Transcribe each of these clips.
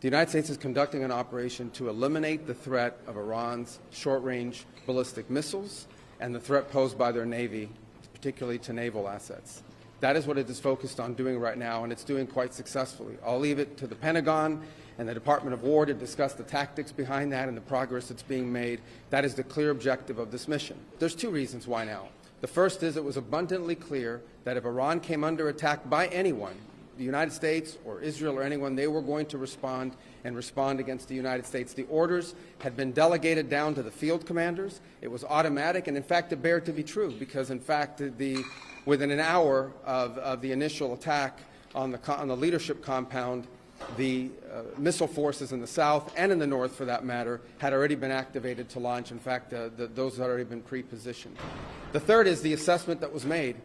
The United States is conducting an operation to eliminate the threat of Iran's short-range ballistic missiles and the threat posed by their Navy, particularly to naval assets. That is what it is focused on doing right now, and it's doing quite successfully. I'll leave it to the Pentagon and the Department of War to discuss the tactics behind that and the progress that's being made. That is the clear objective of this mission. There's two reasons why now. The first is it was abundantly clear that if Iran came under attack by anyone, the United States or Israel or anyone, they were going to respond and respond against the United States. The orders had been delegated down to the field commanders. It was automatic, and in fact, it bared to be true because, in fact, within an hour of the initial attack on the leadership compound, the missile forces in the south and in the north, for that matter, had already been activated to launch. In fact, those had already been pre-positioned. The third is the assessment that was made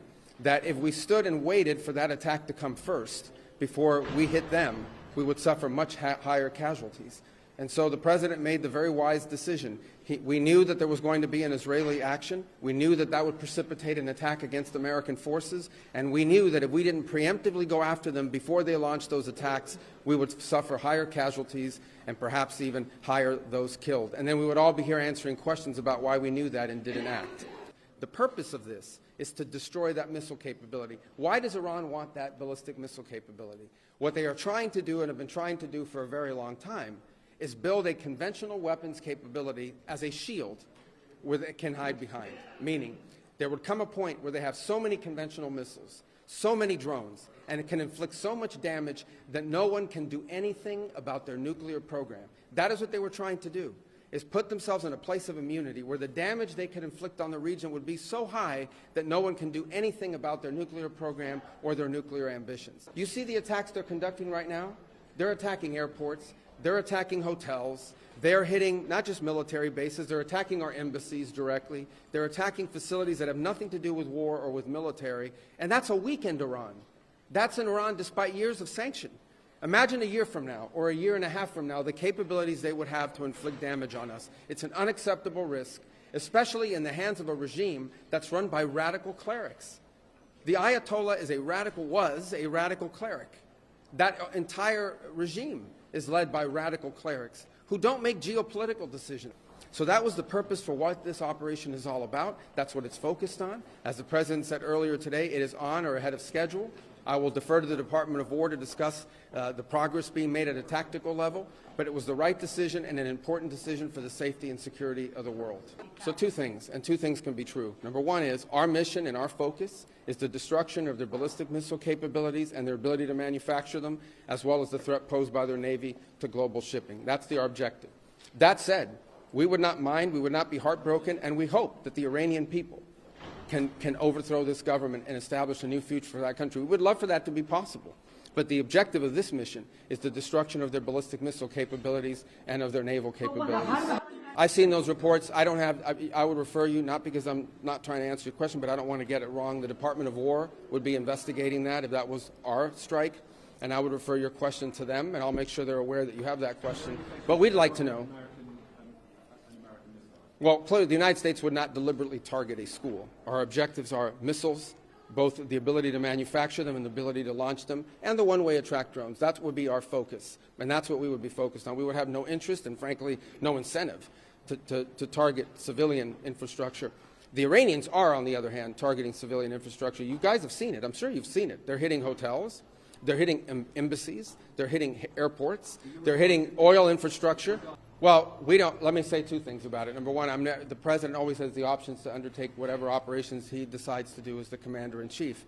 that if we stood and waited for that attack to come first before we hit them, we would suffer much higher casualties. And so the President made the very wise decision. We knew that there was going to be an Israeli action. We knew that that would precipitate an attack against American forces. And we knew that if we didn't preemptively go after them before they launched those attacks, we would suffer higher casualties and perhaps even higher those killed. And then we would all be here answering questions about why we knew that and didn't act. The purpose of this is to destroy that missile capability. Why does Iran want that ballistic missile capability? What they are trying to do and have been trying to do for a very long time is build a conventional weapons capability as a shield where it can hide behind. Meaning, there would come a point where they have so many conventional missiles, so many drones, and it can inflict so much damage that no one can do anything about their nuclear program. That is what they were trying to do, is put themselves in a place of immunity where the damage they could inflict on the region would be so high that no one can do anything about their nuclear program or their nuclear ambitions. You see the attacks they're conducting right now? They're attacking airports. They're attacking hotels. They're hitting not just military bases. They're attacking our embassies directly. They're attacking facilities that have nothing to do with war or with military. And that's a weakened Iran. That's in Iran despite years of sanction. Imagine a year from now or a year and a half from now the capabilities they would have to inflict damage on us. It's an unacceptable risk, especially in the hands of a regime that's run by radical clerics. The Ayatollah was a radical cleric. That entire regime is led by radical clerics who don't make geopolitical decisions. So that was the purpose for what this operation is all about. That's what it's focused on. As the President said earlier today, it is on or ahead of schedule. I will defer to the Department of War to discuss the progress being made at a tactical level, but it was the right decision and an important decision for the safety and security of the world. So two things, and two things can be true. Number one is our mission and our focus is the destruction of their ballistic missile capabilities and their ability to manufacture them, as well as the threat posed by their Navy to global shipping. That's the objective. That said, we would not mind, we would not be heartbroken, and we hope that the Iranian people can overthrow this government and establish a new future for that country. We would love for that to be possible. But the objective of this mission is the destruction of their ballistic missile capabilities and of their naval capabilities. I've seen those reports. I would refer you, not because I'm not trying to answer your question, but I don't want to get it wrong. The Department of War would be investigating that if that was our strike, and I would refer your question to them, and I'll make sure they're aware that you have that question. But we'd like to know. Well, clearly, the United States would not deliberately target a school. Our objectives are missiles, both the ability to manufacture them and the ability to launch them, and the one-way attract drones. That would be our focus, and that's what we would be focused on. We would have no interest and, frankly, no incentive to target civilian infrastructure. The Iranians are, on the other hand, targeting civilian infrastructure. You guys have seen it. I'm sure you've seen it. They're hitting hotels. They're hitting embassies. They're hitting airports. They're hitting oil infrastructure. Well, let me say two things about it. Number one, the President always has the options to undertake whatever operations he decides to do as the Commander-in-Chief.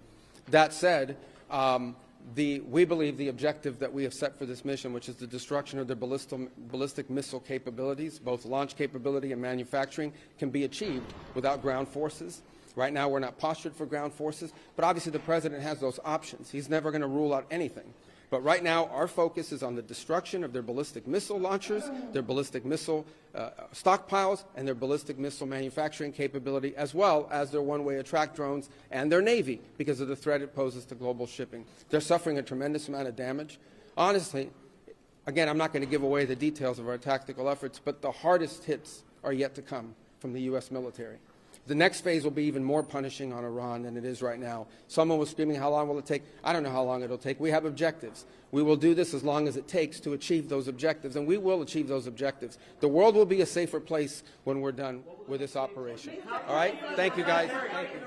That said, we believe the objective that we have set for this mission, which is the destruction of their ballistic missile capabilities, both launch capability and manufacturing, can be achieved without ground forces. Right now, we're not postured for ground forces, but obviously the President has those options. He's never going to rule out anything. But right now, our focus is on the destruction of their ballistic missile launchers, their ballistic missile stockpiles, and their ballistic missile manufacturing capability, as well as their one-way attract drones and their Navy, because of the threat it poses to global shipping. They're suffering a tremendous amount of damage. Honestly, again, I'm not going to give away the details of our tactical efforts, but the hardest hits are yet to come from the U.S. military. The next phase will be even more punishing on Iran than it is right now. Someone was screaming, how long will it take? I don't know how long it'll take. We have objectives. We will do this as long as it takes to achieve those objectives, and we will achieve those objectives. The world will be a safer place when we're done with this operation. All right? Thank you, guys. Thank you.